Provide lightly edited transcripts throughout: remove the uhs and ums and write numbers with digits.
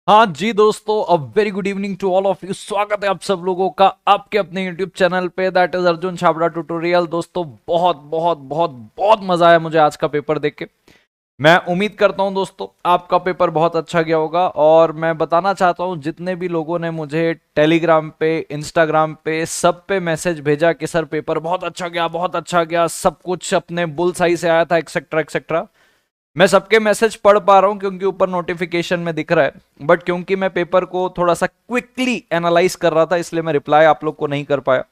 हाँ जी दोस्तों, a very good evening to all of you. स्वागत है आप सब लोगों का आपके अपने यूट्यूब चैनल पे, that is Arjun Chhabra tutorial. दोस्तों बहुत बहुत बहुत बहुत मजा आया मुझे आज का पेपर देख के। मैं उम्मीद करता हूं दोस्तों आपका पेपर बहुत अच्छा गया होगा। और मैं बताना चाहता हूं जितने भी लोगों ने मुझे टेलीग्राम पे, इंस्टाग्राम पे, सब पे मैसेज भेजा कि सर पेपर बहुत अच्छा गया, बहुत अच्छा गया, सब कुछ अपने बुल सही से आया था, एक्सेट्रा एक्सेट्रा। मैं सबके मैसेज पढ़ पा रहा हूं क्योंकि ऊपर नोटिफिकेशन में दिख रहा है, बट क्योंकि मैं पेपर को थोड़ा सा क्विकली एनालाइज कर रहा था इसलिए मैं रिप्लाई आप लोग को नहीं कर पाया।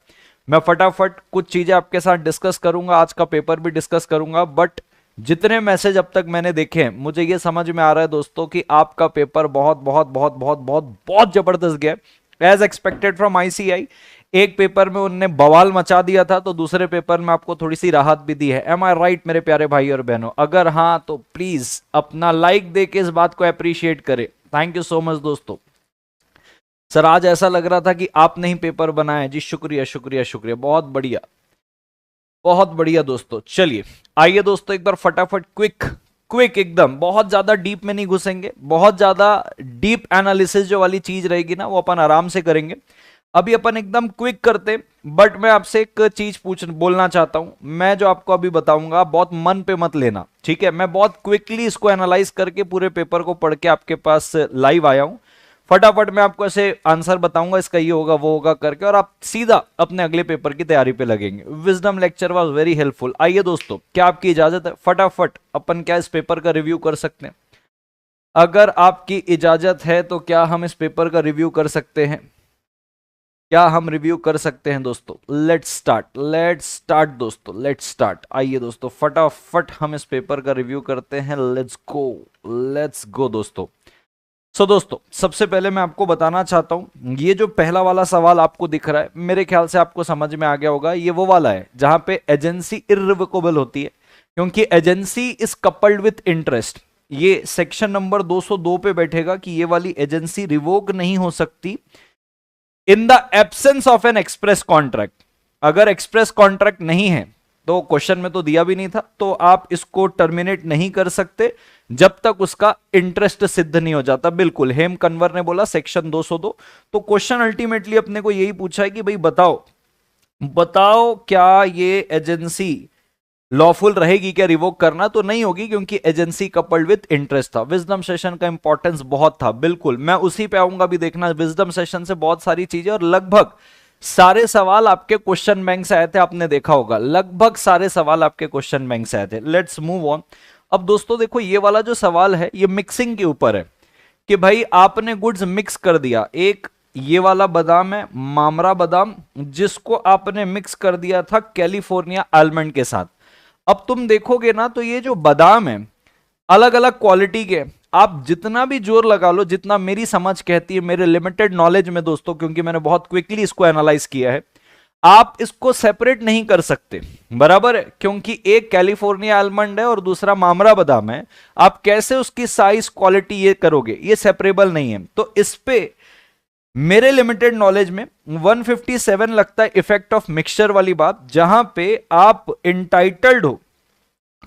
मैं फटाफट कुछ चीजें आपके साथ डिस्कस करूंगा, आज का पेपर भी डिस्कस करूंगा। बट जितने मैसेज अब तक मैंने देखे हैं मुझे ये समझ में आ रहा है दोस्तों कि आपका पेपर बहुत बहुत बहुत बहुत बहुत बहुत जबरदस्त गया, एज एक्सपेक्टेड फ्रॉम आईसीआई। एक पेपर में उनने बवाल मचा दिया था तो दूसरे पेपर में आपको थोड़ी सी राहत भी दी है। एम आई राइट मेरे प्यारे भाई और बहनों? अगर हाँ तो प्लीज अपना लाइक दे के इस बात को अप्रिशिएट करें। थैंक यू सो मच दोस्तों। सर आज ऐसा लग रहा था कि आपने ही पेपर बनाया। जी शुक्रिया शुक्रिया शुक्रिया, बहुत बढ़िया बहुत बढ़िया दोस्तों। चलिए आइए दोस्तों एक बार फटाफट क्विक क्विक एकदम, बहुत ज्यादा डीप में नहीं घुसेंगे, बहुत ज्यादा डीप एनालिसिस जो वाली चीज रहेगी ना वो अपन आराम से करेंगे। अभी अपन एकदम क्विक करते। बट मैं आपसे एक चीज पूछ बोलना चाहता हूं, मैं जो आपको अभी बताऊंगा बहुत मन पे मत लेना, ठीक है? मैं बहुत क्विकली इसको एनालाइज करके पूरे पेपर को पढ़ के आपके पास लाइव आया हूं। फटाफट मैं आपको ऐसे आंसर बताऊंगा, इसका ये होगा वो होगा करके, और आप सीधा अपने अगले पेपर की तैयारी पे लगेंगे। Wisdom lecture was very helpful. आइए दोस्तों, क्या आपकी इजाजत है? फटाफट अपन क्या इस पेपर का रिव्यू कर सकते हैं? अगर आपकी इजाजत है तो क्या हम इस पेपर का रिव्यू कर सकते हैं? क्या हम रिव्यू कर सकते हैं दोस्तों? लेट्स स्टार्ट दोस्तों, लेट्स स्टार्ट। आइए दोस्तों फटाफट हम इस पेपर का रिव्यू करते हैं। लेट्स गो दोस्तों। दोस्तों सबसे पहले मैं आपको बताना चाहता हूं, ये जो पहला वाला सवाल आपको दिख रहा है मेरे ख्याल से आपको समझ में आ गया होगा। ये वो वाला है जहां पे एजेंसी इर्रिवोकेबल होती है, क्योंकि agency is coupled with interest. ये सेक्शन नंबर 202 पे बैठेगा कि ये वाली एजेंसी रिवोक नहीं हो सकती in the absence of N express contract. अगर एक्सप्रेस कॉन्ट्रैक्ट नहीं है तो क्वेश्चन में तो दिया भी नहीं था, तो आप इसको टर्मिनेट नहीं कर सकते जब तक उसका इंटरेस्ट सिद्ध नहीं हो जाता। बिल्कुल हेम कन्वर ने बोला सेक्शन 202। तो क्वेश्चन अल्टीमेटली अपने को यही पूछा है कि भाई बताओ बताओ क्या ये एजेंसी लॉफुल रहेगी क्या रिवोक करना? तो नहीं होगी क्योंकि एजेंसी कपल्ड विद इंटरेस्ट था। विजडम सेशन का इंपॉर्टेंस बहुत था, बिल्कुल मैं उसी पे आऊंगा भी। देखना विजडम सेशन से बहुत सारी चीजें और लगभग सारे सवाल आपके क्वेश्चन बैंक से आए थे, आपने देखा होगा लगभग सारे सवाल आपके क्वेश्चन बैंक से आए थे। Let's move on. अब दोस्तों देखो ये वाला जो सवाल है ये मिक्सिंग के ऊपर है कि भाई आपने गुड्स मिक्स कर दिया। एक ये वाला बादाम है मामरा बादाम, जिसको आपने मिक्स कर दिया था कैलिफोर्निया आलमंड के साथ। अब तुम देखोगे ना तो ये जो बादाम है अलग अलग क्वालिटी के, आप जितना भी जोर लगा लो, जितना मेरी समझ कहती है, मेरे लिमिटेड नॉलेज में दोस्तों, क्योंकि मैंने बहुत क्विकली इसको एनालाइज किया है, आप इसको सेपरेट नहीं कर सकते। बराबर है? क्योंकि एक कैलिफोर्निया आलमंड है और दूसरा मामरा बादाम है। आप कैसे उसकी साइज क्वालिटी ये करोगे? ये सेपरेबल नहीं है। तो इस पे मेरे लिमिटेड नॉलेज में 157 लगता है इफेक्ट ऑफ मिक्सचर वाली बात, जहां पे आप इंटाइटल्ड हो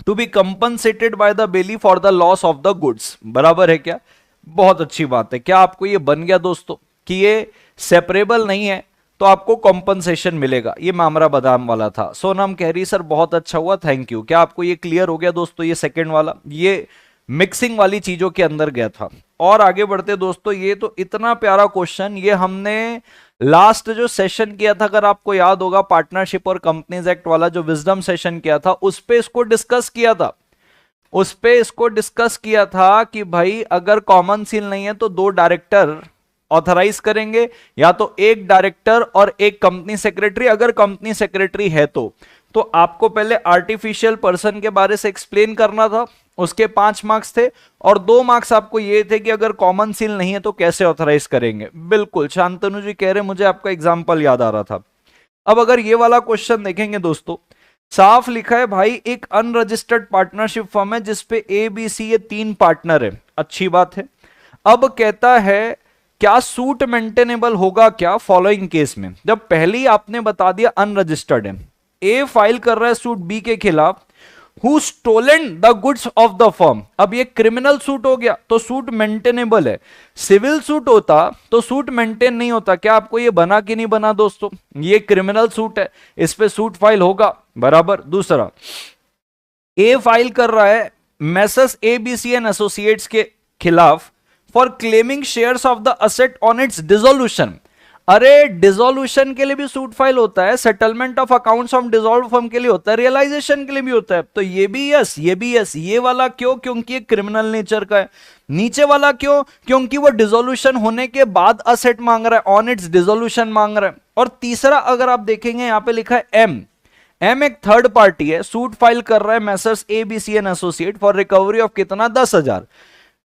to be compensated by the bailee for the loss of the goods. बराबर है क्या? बहुत अच्छी बात है। क्या आपको ये बन गया दोस्तों कि ये सेपरेबल नहीं है तो आपको कॉम्पनसेशन मिलेगा? ये मामरा बादाम वाला था। सोनम कह रही सर बहुत अच्छा हुआ, थैंक यू। क्या आपको ये क्लियर हो गया दोस्तों? ये सेकंड वाला ये मिक्सिंग वाली चीजों के अंदर गया था। और आगे बढ़ते दोस्तों, ये तो इतना प्यारा क्वेश्चन, ये हमने लास्ट जो सेशन किया था अगर आपको याद होगा, पार्टनरशिप और कंपनीज एक्ट वाला जो विजडम सेशन किया था, उस पे इसको डिस्कस किया था। उस पे इसको डिस्कस किया था कि भाई अगर कॉमन सील नहीं है तो दो डायरेक्टर ऑथराइज करेंगे, या तो एक डायरेक्टर और एक कंपनी सेक्रेटरी। अगर कंपनी सेक्रेटरी है तो आपको पहले आर्टिफिशियल पर्सन के बारे से एक्सप्लेन करना था, उसके 5 मार्क्स थे, और 2 मार्क्स आपको ये थे कि अगर कॉमन सील नहीं है तो कैसे ऑथराइज करेंगे। बिल्कुल शांतनु जी कह रहे मुझे आपका एग्जाम्पल याद आ रहा था। अब अगर ये वाला क्वेश्चन देखेंगे दोस्तों, साफ लिखा है भाई एक अनरजिस्टर्ड पार्टनरशिप फर्म है जिसपे ए बी सी ये 3 पार्टनर है। अच्छी बात है। अब कहता है क्या सूट मेंटेनेबल होगा क्या फॉलोइंग केस में? जब पहले ही आपने बता दिया अनरजिस्टर्ड है, ए फाइल कर रहा है सूट बी के खिलाफ, who stolen the goods of the firm. अब ये क्रिमिनल सूट हो गया तो सूट मेंटेनेबल है, सिविल सूट होता तो सूट मेंटेन नहीं होता। क्या आपको ये बना कि नहीं बना दोस्तों? ये क्रिमिनल सूट है, इस पे सूट फाइल होगा, बराबर। दूसरा, ए फाइल कर रहा है मैसर्स एबीसी एंड एसोसिएट्स के खिलाफ for claiming shares of the asset on it's dissolution. अरे डिसोल्यूशन के लिए भी सूट फाइल होता है, settlement of accounts of dissolved firm के लिए होता है, रियलाइजेशन के लिए भी होता है। तो ये भी यस, ये भी यस। ये वाला क्यों? क्योंकि ये क्रिमिनल नेचर का है। नीचे वाला क्यों? क्योंकि वो डिसोल्यूशन होने के बाद असेट मांग रहा है, ऑन इट्स डिसोल्यूशन मांग रहा है। और तीसरा अगर आप देखेंगे यहां पे लिखा है एम। एम एक थर्ड पार्टी है, सूट फाइल कर रहा है messrs ABC and associate for recovery of कितना? 10,000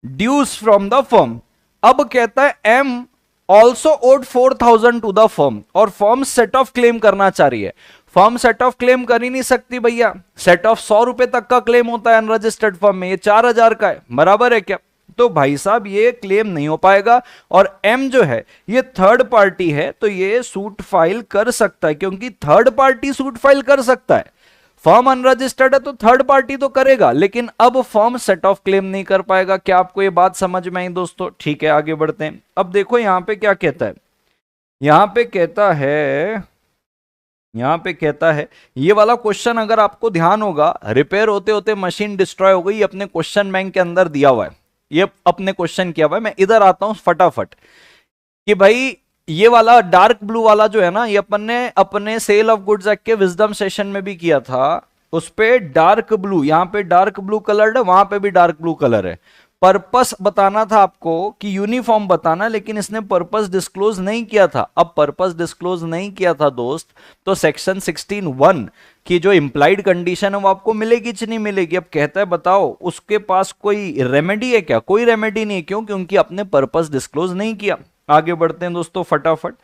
ड्यूज फ्रॉम द फर्म। अब कहता है M also owed 4,000 to the firm, और फर्म सेट ऑफ क्लेम करना चाह रही है। फर्म सेट ऑफ क्लेम कर ही नहीं सकती भैया, सेट ऑफ 100 रुपए तक का क्लेम होता है अनरजिस्टर्ड फर्म में, ये 4,000 का है, बराबर है क्या? तो भाई साहब ये क्लेम नहीं हो पाएगा। और एम जो है ये थर्ड पार्टी है, तो ये सूट फाइल कर सकता है, क्योंकि थर्ड पार्टी सूट फाइल कर सकता है। फर्म अनरजिस्टर्ड है तो थर्ड पार्टी तो करेगा, लेकिन अब फर्म सेट ऑफ क्लेम नहीं कर पाएगा। क्या आपको ये बात समझ में आई दोस्तों? ठीक है, आगे बढ़ते हैं। अब देखो यहां पे क्या कहता है, यहां पे कहता है, यहां पे कहता है ये वाला क्वेश्चन अगर आपको ध्यान होगा, रिपेयर होते होते मशीन डिस्ट्रॉय हो गई, अपने क्वेश्चन बैंक के अंदर दिया हुआ है, ये अपने क्वेश्चन किया हुआ है। मैं इधर आता हूं फटाफट कि भाई ये वाला डार्क ब्लू वाला जो है ना, ये अपन ने अपने सेल ऑफ गुड्स एक्ट के विजडम सेशन में भी किया था। उस पे डार्क ब्लू, यहां पे डार्क ब्लू कलर है, वहां पे भी डार्क ब्लू कलर है। पर्पस बताना था आपको कि यूनिफॉर्म बताना, लेकिन इसने पर्पस डिस्क्लोज नहीं किया था। अब पर्पस डिस्क्लोज नहीं किया था दोस्त, तो सेक्शन 16(1) की जो इंप्लाइड कंडीशन है वो आपको मिलेगी कि नहीं मिलेगी? अब कहता है बताओ उसके पास कोई रेमेडी है क्या? कोई रेमेडी नहीं है। क्यों? क्योंकि अपने पर्पस डिस्क्लोज नहीं किया। आगे बढ़ते हैं दोस्तों फटाफट।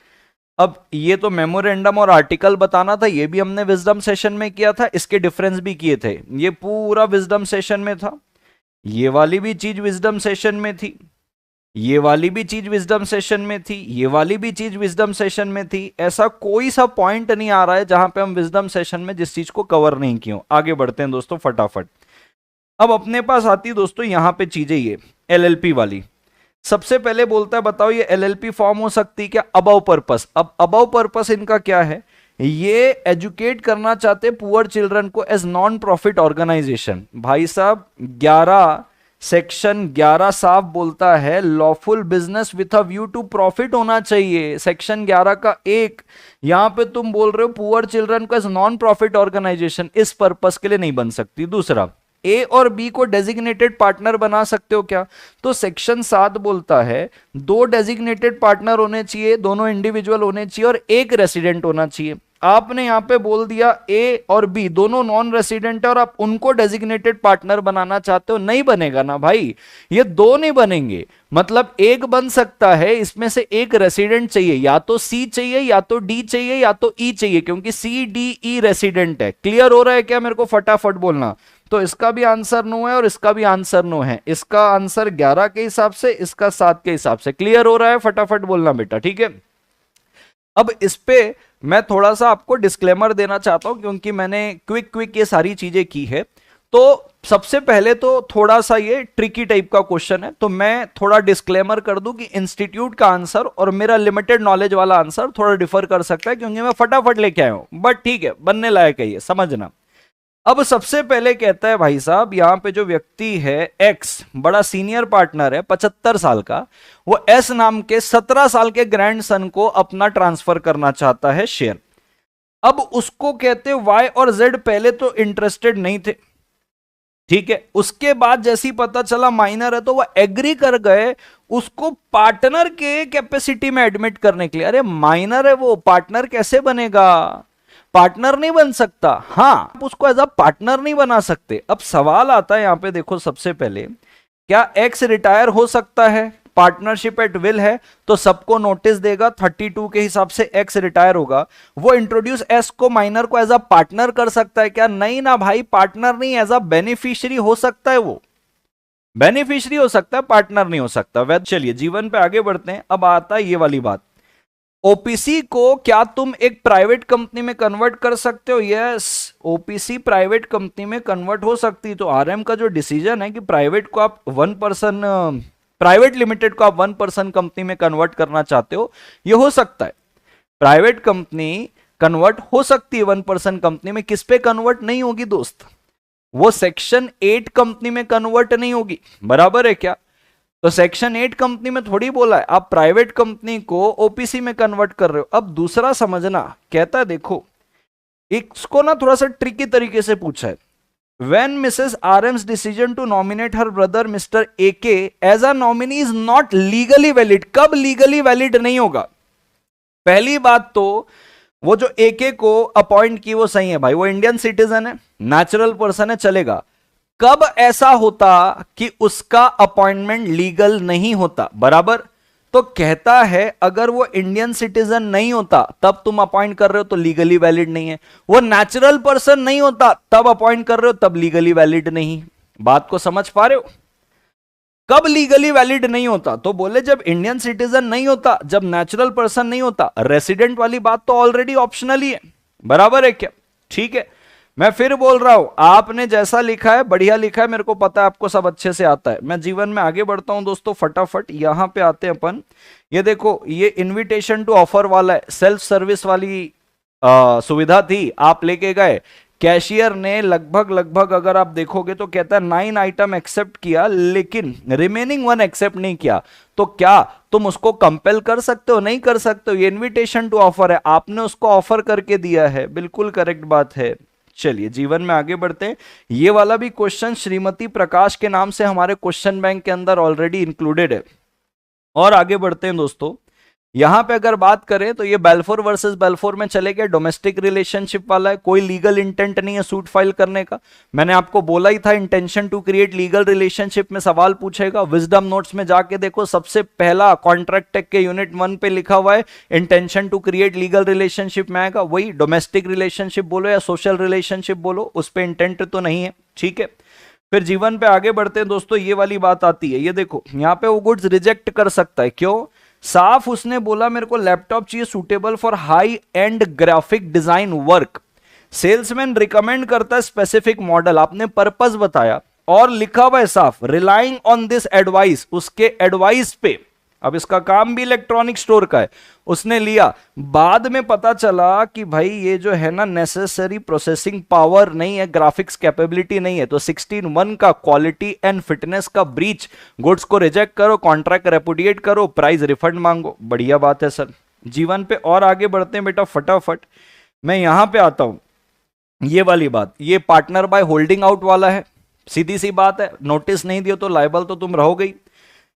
अब ये तो मेमोरेंडम और आर्टिकल बताना था, ये भी हमने विजडम सेशन में किया था, इसके डिफरेंस भी किए थे, ये पूरा विजडम सेशन में था। ये वाली भी चीज विजडम सेशन में थी, ये वाली भी चीज विजडम सेशन में थी, ये वाली भी चीज विजडम सेशन में थी। ऐसा कोई सा पॉइंट नहीं आ रहा है जहां पे हम विजडम सेशन में जिस चीज को कवर नहीं किया। आगे बढ़ते हैं दोस्तों फटाफट। अब अपने पास आती दोस्तों यहां पे चीजें, ये एलएलपी वाली। सबसे पहले बोलता है बताओ ये एलएलपी फॉर्म हो सकती क्या? Above purpose. अब अबव पर्पस इनका क्या है? ये एजुकेट करना चाहते पुअर चिल्ड्रन को एज नॉन प्रॉफिट ऑर्गेनाइजेशन। भाई साहब 11 सेक्शन 11 साफ बोलता है lawful business with a view to profit होना चाहिए। सेक्शन 11 का 1, यहां पे तुम बोल रहे हो पुअर चिल्ड्रन को एज नॉन प्रॉफिट ऑर्गेनाइजेशन, इस पर्पस के लिए नहीं बन सकती। दूसरा, ए और बी को डेजिग्नेटेड पार्टनर बना सकते हो क्या? तो सेक्शन 7 बोलता है 2 डेजिग्नेटेड पार्टनर होने चाहिए, दोनों इंडिविजुअल होने चाहिए और 1 रेसिडेंट होना चाहिए। आपने यहां पे बोल दिया ए और बी दोनों नॉन रेसिडेंट है और आप उनको डेजिग्नेटेड पार्टनर बनाना चाहते हो, नहीं बनेगा ना भाई, ये 2 नहीं बनेंगे। मतलब 1 बन सकता है, इसमें से 1 रेसिडेंट चाहिए, या तो सी चाहिए या तो डी चाहिए या तो ई चाहिए, क्योंकि सी डी ई रेसिडेंट है। क्लियर हो रहा है क्या? मेरे को फटाफट बोलना। तो इसका भी आंसर नो है और इसका भी आंसर नो है। इसका आंसर 11 के हिसाब से, इसका 7 के हिसाब से। क्लियर हो रहा है? फटाफट बोलना बेटा, ठीक है। अब इस पे मैं थोड़ा सा आपको डिस्क्लेमर देना चाहता हूं, क्योंकि मैंने क्विक ये सारी चीजें की है। तो सबसे पहले तो थोड़ा सा ये ट्रिकी टाइप का क्वेश्चन है, तो मैं थोड़ा डिस्क्लेमर कर दूं कि इंस्टीट्यूट का आंसर और मेरा लिमिटेड नॉलेज वाला आंसर थोड़ा डिफर कर सकता है, क्योंकि मैं फटाफट लेके आया हूं, बट ठीक है, बनने लायक है ये, समझना। अब सबसे पहले कहता है भाई साहब यहां पे जो व्यक्ति है एक्स, बड़ा सीनियर पार्टनर है 75 साल का, वो एस नाम के 17 साल के ग्रैंडसन को अपना ट्रांसफर करना चाहता है शेयर। अब उसको कहते वाई और जेड पहले तो इंटरेस्टेड नहीं थे, ठीक है। उसके बाद जैसी पता चला माइनर है तो वह एग्री कर गए उसको पार्टनर के कैपेसिटी में एडमिट करने के लिए। अरे माइनर है वो, पार्टनर कैसे बनेगा? पार्टनर नहीं बन सकता। हाँ, आप उसको एज अ पार्टनर नहीं बना सकते। अब सवाल आता है यहां पे देखो, सबसे पहले क्या एक्स रिटायर हो सकता है? पार्टनरशिप एट विल है तो सबको नोटिस देगा, 32 के हिसाब से एक्स रिटायर होगा। वो इंट्रोड्यूस एस को, माइनर को एज अ पार्टनर कर सकता है क्या? नहीं ना भाई, पार्टनर नहीं, एज अ बेनिफिशियरी हो सकता है। वो बेनिफिशियरी हो सकता है, पार्टनर नहीं हो सकता। वैसे चलिए जीवन पे आगे बढ़ते हैं। अब आता है ये वाली बात, ओपीसी को क्या तुम एक प्राइवेट कंपनी में कन्वर्ट कर सकते हो? यस, ओपीसी प्राइवेट कंपनी में कन्वर्ट हो सकती है। तो आरएम का जो डिसीजन है कि प्राइवेट को आप 1% प्राइवेट लिमिटेड को आप 1% कंपनी में कन्वर्ट करना चाहते हो, ये हो सकता है। प्राइवेट कंपनी कन्वर्ट हो सकती है 1% कंपनी में। किस पे कन्वर्ट नहीं होगी दोस्त? वो सेक्शन 8 कंपनी में कन्वर्ट नहीं होगी, बराबर है क्या? तो सेक्शन 8 कंपनी में थोड़ी बोला है आप प्राइवेट कंपनी को ओपीसी में कन्वर्ट कर रहे हो। अब दूसरा समझना, कहता है देखो, इसको ना थोड़ा सा ट्रिकी तरीके से पूछा है। When Mrs. RM's decision to nominate her brother Mr. AK as a nominee is not legally valid, कब legally valid नहीं होगा? पहली बात तो वो जो AK को अपॉइंट की वो सही है भाई, वो इंडियन सिटीजन है, नेचुरल पर्सन है, चलेगा। कब ऐसा होता कि उसका अपॉइंटमेंट लीगल नहीं होता? बराबर। तो कहता है अगर वो इंडियन सिटीजन नहीं होता तब तुम अपॉइंट कर रहे हो तो लीगली वैलिड नहीं है। वो नेचुरल पर्सन नहीं होता तब अपॉइंट कर रहे हो तब लीगली वैलिड नहीं। बात को समझ पा रहे हो? कब लीगली वैलिड नहीं होता? तो बोले जब इंडियन सिटीजन नहीं होता, जब नेचुरल पर्सन नहीं होता। रेसिडेंट वाली बात तो ऑलरेडी ऑप्शनल ही है, बराबर है क्या? ठीक है, मैं फिर बोल रहा हूं, आपने जैसा लिखा है बढ़िया लिखा है, मेरे को पता है आपको सब अच्छे से आता है। मैं जीवन में आगे बढ़ता हूं दोस्तों फटाफट। यहां पे आते हैं अपन। ये देखो, ये इनविटेशन टू ऑफर वाला है, सेल्फ सर्विस वाली सुविधा थी, आप लेके गए। कैशियर ने लगभग अगर आप देखोगे तो कहता है 9 आइटम एक्सेप्ट किया, लेकिन रिमेनिंग 1 एक्सेप्ट नहीं किया। तो क्या तुम उसको कंपेल कर सकते हो? नहीं कर सकते हो। ये इन्विटेशन टू ऑफर है, आपने उसको ऑफर करके दिया है, बिल्कुल करेक्ट बात है। चलिए जीवन में आगे बढ़ते हैं। ये वाला भी क्वेश्चन श्रीमती प्रकाश के नाम से हमारे क्वेश्चन बैंक के अंदर ऑलरेडी इंक्लूडेड है। और आगे बढ़ते हैं दोस्तों। यहां पे अगर बात करें तो ये बेल्फोर वर्सेस बेल्फोर में चले गए, डोमेस्टिक रिलेशनशिप वाला है, कोई लीगल इंटेंट नहीं है सूट फाइल करने का। मैंने आपको बोला ही था intention to create legal relationship में सवाल पूछेगा। विजडम नोट्स में जाके देखो, सबसे पहला कॉन्ट्रैक्ट टेक के यूनिट 1 पे लिखा हुआ है intention to create legal relationship में आएगा। वही डोमेस्टिक रिलेशनशिप बोलो या सोशल रिलेशनशिप बोलो, उस पर इंटेंट तो नहीं है। ठीक है, फिर जीवन पे आगे बढ़ते हैं दोस्तों। ये वाली बात आती है, ये देखो यहाँ पे वो गुड्स रिजेक्ट कर सकता है, क्यों? साफ उसने बोला मेरे को लैपटॉप चाहिए suitable for high and graphic design work. Salesman recommend करता है स्पेसिफिक मॉडल, आपने पर्पस बताया और लिखा हुआ है साफ रिलाइंग ऑन दिस एडवाइस, उसके एडवाइस पे। अब इसका काम भी इलेक्ट्रॉनिक स्टोर का है, उसने लिया। बाद में पता चला कि भाई ये जो है ना नेसेसरी प्रोसेसिंग पावर नहीं है, ग्राफिक्स कैपेबिलिटी नहीं है। तो 16(1) का क्वालिटी एंड फिटनेस का ब्रीच, गुड्स को रिजेक्ट करो, कॉन्ट्रैक्ट रेपुडिएट करो, प्राइस रिफंड मांगो। बढ़िया बात है सर। जीवन पे और आगे बढ़ते हैं बेटा फटाफट। मैं यहां पे आता हूं, ये वाली बात, ये पार्टनर बाय होल्डिंग आउट वाला है, सीधी सी बात है। नोटिस नहीं दिया तो लायबल तो तुम रहोगे।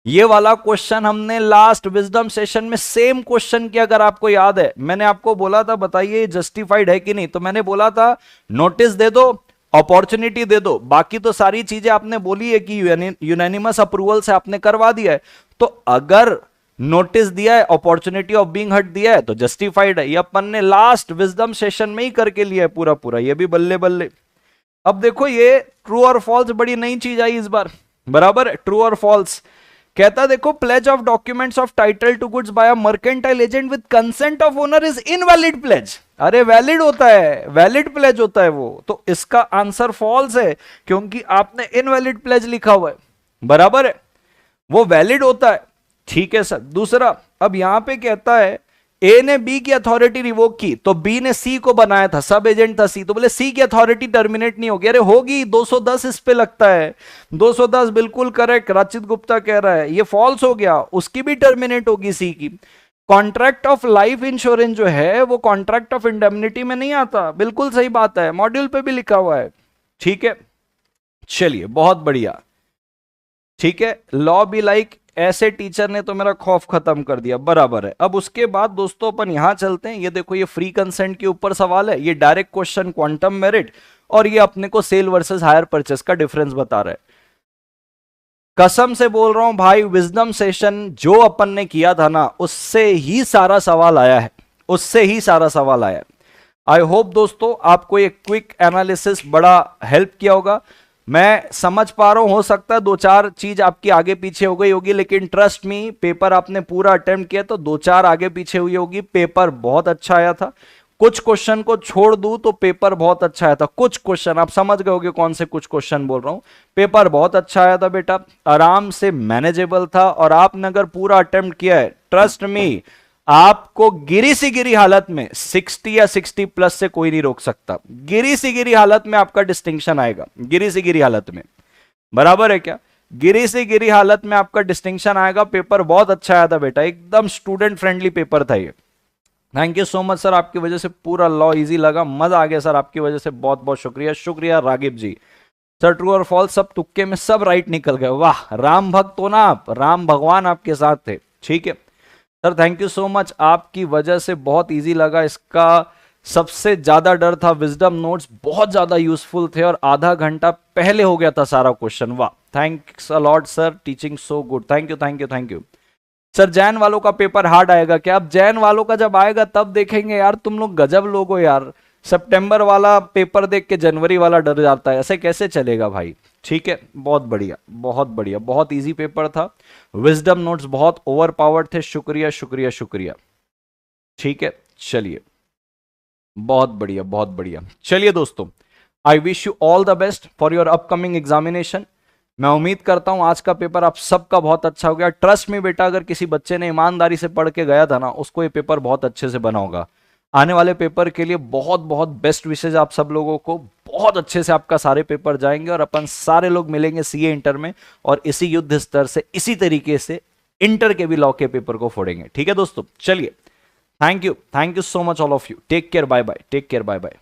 ये वाला क्वेश्चन हमने लास्ट विजडम सेशन में सेम क्वेश्चन किया, अगर आपको याद है। मैंने आपको बोला था बताइए जस्टिफाइड है कि नहीं, तो मैंने बोला था नोटिस दे दो, अपॉर्चुनिटी दे दो, बाकी तो सारी चीजें आपने बोली है कि यूनानिमस अप्रूवल से आपने करवा दिया है। तो अगर नोटिस दिया है, अपॉर्चुनिटी ऑफ बीइंग हर्ट दिया है, तो जस्टिफाइड है। ये अपन ने लास्ट विजडम सेशन में ही करके लिया है पूरा पूरा, ये भी बल्ले बल्ले। अब देखो ये ट्रू और फॉल्स बड़ी नई चीज आई इस बार, बराबर। ट्रू और फॉल्स कहता देखो, pledge of documents of title to goods by a mercantile agent with consent of owner is invalid pledge. अरे वैलिड होता है, वैलिड प्लेज होता है वो। तो इसका आंसर फॉल्स है, क्योंकि आपने इनवैलिड प्लेज लिखा हुआ है, बराबर है, वो वैलिड होता है। ठीक है सर। दूसरा, अब यहां पे कहता है ए ने बी की अथॉरिटी रिवोक की, तो बी ने सी को बनाया था, सब एजेंट था सी, तो बोले सी की अथॉरिटी टर्मिनेट नहीं होगी। अरे होगी, 210 इस पे लगता है, 210 बिल्कुल करेक्ट, राचित गुप्ता कह रहा है। ये फॉल्स हो गया, उसकी भी टर्मिनेट होगी सी की। कॉन्ट्रैक्ट ऑफ लाइफ इंश्योरेंस जो है वो कॉन्ट्रैक्ट ऑफ इंडेमनिटी में नहीं आता, बिल्कुल सही बात है, मॉड्यूल पे भी लिखा हुआ है। ठीक है, चलिए बहुत बढ़िया। ठीक है, लॉ बी लाइक, ऐसे टीचर ने तो मेरा खौफ खत्म कर दिया, बराबर है। अब उसके बाद दोस्तों अपन यहां चलते हैं। ये देखो, ये फ्री कंसेंट के ऊपर सवाल है, ये डायरेक्ट क्वेश्चन क्वांटम मेरिट, और ये अपने को सेल वर्सेस हायर परचेस का डिफरेंस बता रहा है। कसम से बोल रहा हूं भाई, विजडम सेशन जो अपन ने किया था ना, उससे ही सारा सवाल आया है, उससे ही सारा सवाल आया है। आई होप दोस्तों आपको ये क्विक एनालिसिस बड़ा हेल्प किया होगा। मैं समझ पा रहा हूं, हो सकता है 2-4 चीज आपकी आगे पीछे हो गई होगी, लेकिन ट्रस्ट मी, पेपर आपने पूरा अटेम्प्ट किया तो 2-4 आगे पीछे हुई होगी। पेपर बहुत अच्छा आया था। कुछ क्वेश्चन को छोड़ दूं तो पेपर बहुत अच्छा आया था। कुछ क्वेश्चन आप समझ गए होगे कौन से कुछ क्वेश्चन बोल रहा हूं। पेपर बहुत अच्छा आया था बेटा, आराम से मैनेजेबल था, और आपने अगर पूरा अटेम्प्ट किया है, ट्रस्ट मी, आपको गिरी सी गिरी हालत में 60 या 60 प्लस से कोई नहीं रोक सकता। गिरी सी गिरी हालत में आपका डिस्टिंक्शन आएगा, गिरी सी गिरी हालत में, बराबर है क्या? गिरी सी गिरी हालत में आपका डिस्टिंक्शन आएगा। पेपर बहुत अच्छा आया था बेटा, एकदम स्टूडेंट फ्रेंडली पेपर था ये। Thank you so much sir, आपकी वजह से पूरा लॉ इजी लगा, मजा आ गया सर, आपकी वजह से बहुत बहुत शुक्रिया। शुक्रिया रागिब जी। सर ट्रू और फॉल्स सब तुक्के में सब राइट निकल गए, वाह, राम भक्त हो ना आप, राम भगवान आपके साथ थे। ठीक है sir, thank you so much, आपकी वजह से बहुत इजी लगा। इसका सबसे ज्यादा डर था, विजडम नोट्स बहुत ज्यादा यूजफुल थे और आधा घंटा पहले हो गया था सारा क्वेश्चन। वाह, thanks a lot sir, teaching so good, thank you thank you thank you. Sir Jain वालों का पेपर हार्ड आएगा क्या? अब जैन वालों का जब आएगा तब देखेंगे यार, तुम लोग गजब लोग हो यार। सितंबर वाला पेपर देख के जनवरी वाला डर जाता है, ऐसे कैसे चलेगा भाई? ठीक है, बहुत बढ़िया बहुत बढ़िया, बहुत इजी पेपर था। विजडम नोट्स बहुत ओवर पावर्ड थे, शुक्रिया शुक्रिया शुक्रिया। ठीक है, चलिए, बहुत बढ़िया बहुत बढ़िया। चलिए दोस्तों, I wish you all the best for your upcoming examination. मैं उम्मीद करता हूं आज का पेपर आप सबका बहुत अच्छा हो गया। ट्रस्ट में बेटा, अगर किसी बच्चे ने ईमानदारी से पढ़ के गया था ना, उसको ये पेपर बहुत अच्छे से बना होगा। आने वाले पेपर के लिए बहुत बहुत बेस्ट विशेष आप सब लोगों को, बहुत अच्छे से आपका सारे पेपर जाएंगे और अपन सारे लोग मिलेंगे सीए इंटर में, और इसी युद्ध स्तर से इसी तरीके से इंटर के भी लॉ के पेपर को फोड़ेंगे। ठीक है दोस्तों, चलिए, thank you so much all of you, take care, bye bye, take care, bye bye.